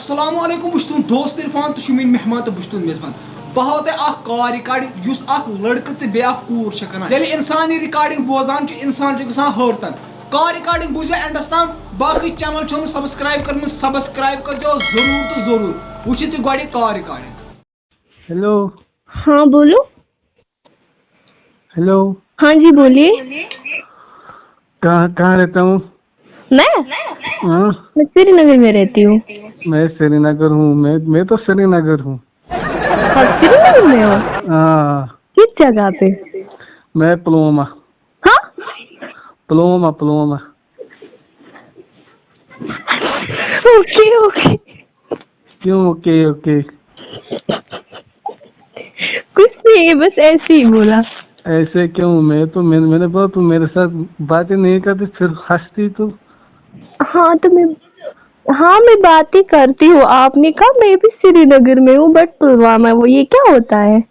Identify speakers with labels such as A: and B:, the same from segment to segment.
A: السلام علیکم بہٕ چھُس تُہُنٛد دوست عرفان تہٕ چھُ میٲنۍ مہمان تہٕ بہٕ چھُس تُہُنٛد میزبان بہٕ ہاوو تۄہہِ اکھ کار رِکاڈِنٛگ یُس اکھ لڑکہٕ تہٕ بیٚیہِ اکھ کوٗر چھِ کران ییٚلہِ اِنسان یہِ رِکاڈِنٛگ بوزان چھُ اِنسان چھُ گژھان حٲرتن کار رِکاڈِنٛگ بوٗزِو اینڈس تام باقٕے چینل چھو نہٕ سبسکرایب کٔرمٕژ سبسکرایب کٔرزیٚو ضروٗر تہٕ ضروٗر وٕچھِو تُہۍ گۄڈٕ یہِ کار رِکاڈِنٛگ
B: हेलो
C: हाँ बोलो।
B: हेलो
C: हाँ जी बोलिए।
B: कहाँ कहाँ रहता हूँ?
C: मैं
B: हाँ
C: मैं श्रीनगर में रहती हूँ।
B: मैं श्रीनगर हूँ। मैं तो श्रीनगर हूँ।
C: आप श्रीनगर में हो?
B: हाँ
C: किस जगह पे?
B: मैं पुलवामा
C: हाँ
B: पुलवामा पुलवामा।
C: Okay okay.
B: क्यों ओके ओके?
C: कुछ नहीं, बस ऐसे ही बोला।
B: ऐसे क्यों? मैंने बोला तू मेरे साथ बातें नहीं करती फिर हंसती तू।
C: हाँ मैं बातें करती हूँ। आपने कहा मैं भी श्रीनगर में हूँ बट पुलवामा, वो ये क्या होता है?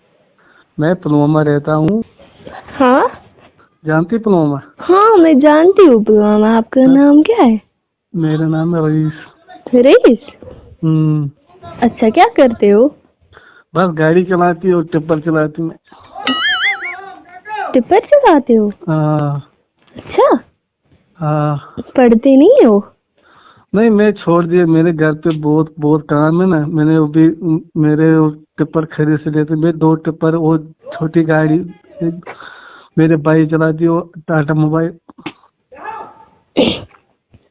B: मैं पुलवामा रहता हूँ।
C: हाँ
B: जानती पुलवामा?
C: हाँ मैं जानती हूँ पुलवामा। आपका नाम क्या है?
B: मेरा नाम है रईस।
C: रईस?
B: हम्म।
C: अच्छा, क्या करते हो?
B: बस गाड़ी चलाती हो, टिप्पर चलाती मैं।
C: टिप्पर चलाते हो?
B: हाँ
C: अच्छा,
B: हाँ।
C: पढ़ते नहीं हो?
B: नहीं, मैं छोड़ दिया। मेरे घर पे बहुत बहुत काम है ना। मैंने वो भी मेरे टिप्पर खरीद से लेते। मैं 2 टिप्पर, वो छोटी गाड़ी मेरे भाई चलाती, वो टाटा मोबाइल।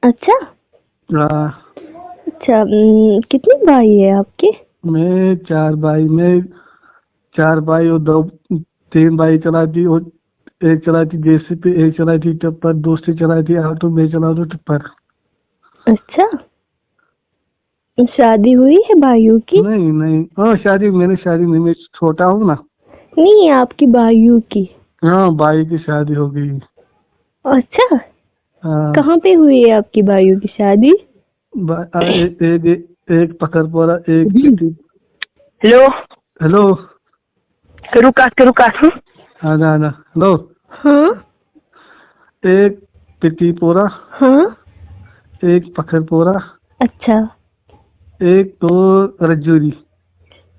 C: अच्छा
B: हाँ।
C: अच्छा, कितने भाई है आपके?
B: मैं 4 भाई। मैं 4 भाई और 3 भाई चलाती, और एक चलाती जेसीबी, एक चलाती टिप्पर, दूसरी चलाती ऑटो, मैं चलाती टिप्पर।
C: अच्छा, शादी हुई है भाइयों की?
B: नहीं नहीं, हाँ शादी नहीं, मैं छोटा हूँ ना।
C: नहीं, आपकी भाइयों की।
B: हाँ, भाई की शादी हो गई।
C: अच्छा,
B: हाँ।
C: कहाँ पे हुई है आपकी भाइयों की शादी?
B: एक पकड़पोरा, एक।
D: Hello
B: hello.
D: करू काट
B: आना हेलो।
C: हाँ
B: एक पितीपोरा,
C: हाँ।
B: एक पकड़पोरा,
C: अच्छा,
B: एक तो रजौरी।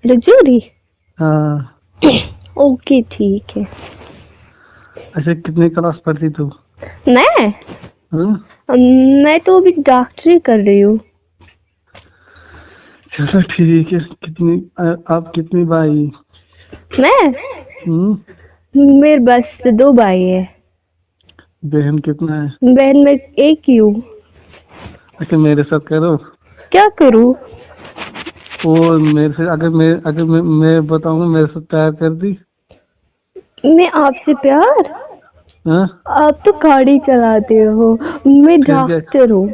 C: रजौरी?
B: हाँ।
C: ओके ठीक है।
B: अच्छा, कितनी क्लास पढ़ती तू?
C: मैं
B: हाँ?
C: मैं तो अभी डॉक्टरी कर रही हूँ।
B: चलो ठीक है। आप कितनी भाई?
C: मैं मेरे बस 2 भाई है।
B: बहन कितना है?
C: बहन मैं एक ही हूँ।
B: अच्छा, मेरे साथ करो।
C: क्या करूँ?
B: और मेरे से अगर मैं बताऊंगा मेरे साथ प्यार कर दी?
C: मैं आपसे प्यार?
B: हाँ?
C: आप तो गाड़ी चलाते हो, मैं डॉक्टर हूँ।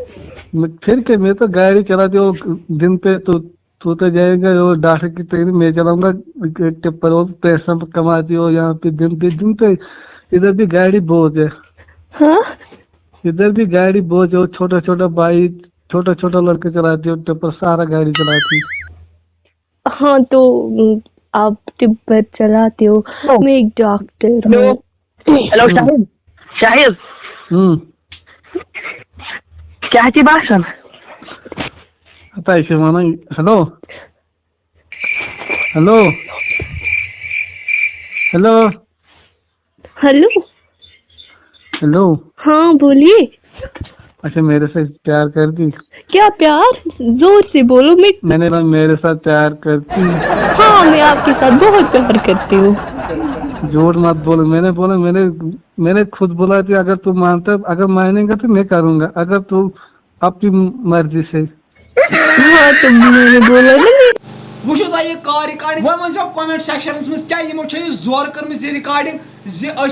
B: फिर क्या, मैं तो गाड़ी चलाती हूँ दिन पे। तू तो जाएगा वो डॉक्टर की ट्रेनिंग, मैं चलाऊंगा टिप्पर। वो पैसा कमाती हो यहाँ पे दिन पे। इधर भी गाड़ी बहुत है।
C: हाँ
B: इधर भी गाड़ी बहुत है। छोटा भाई, छोटा लड़के चलाती हो टिप्पर, सारा गाड़ी चलाती।
C: हाँ तो आप टिप्पर चलाते हो, मैं एक डॉक्टर हूँ।
D: हेलो शाहिद क्या है भाषण?
B: आता ऐसे माना। Hello hello hello
C: hello
B: hello.
C: हाँ बोलिए।
B: अच्छा, मेरे से प्यार कर दी?
C: क्या प्यार? जोर से बोलो।
B: मैंने बोला मेरे साथ प्यार करती?
C: हाँ मैं आपके साथ बहुत प्यार करती हूँ।
B: झूठ मत बोलो। मैंने बोला, मैंने खुद बोला थी अगर तू मानता, अगर मानेगा तो मैं करूंगा, अगर तू अपनी मर्जी से।
C: हाँ तो मैंने बोला ना।
A: वुचो तुम यह कार रिकॉर्डिंग वो वन कमेंट सेक्शन में क्या यमो जोर कर रिकॉर्डिंग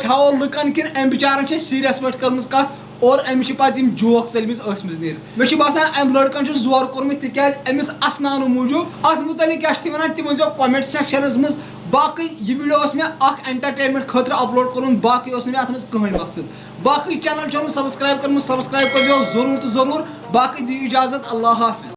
A: हावो लुकन कि अम बिचारन सीरियस पे कर कत और अमिस पे जोक चलमिस नीर मे बसान अम लड़कन जोर कोर्मुत तिकाज अमिस असनानो मूजूब अत मुतलिक क्या वन तम वो कमेंट सेक्शन में बाकी यह वीडियो मे एंटरटेनमेंट खतर अपलोड कर बाकी मे अत कहन मकसद बाकी चैनल सब्सक्राइब कर सब्सक्राइब कर जरूर तो जरूर बाकी दी इजाजत। अल्लाह हाफिज।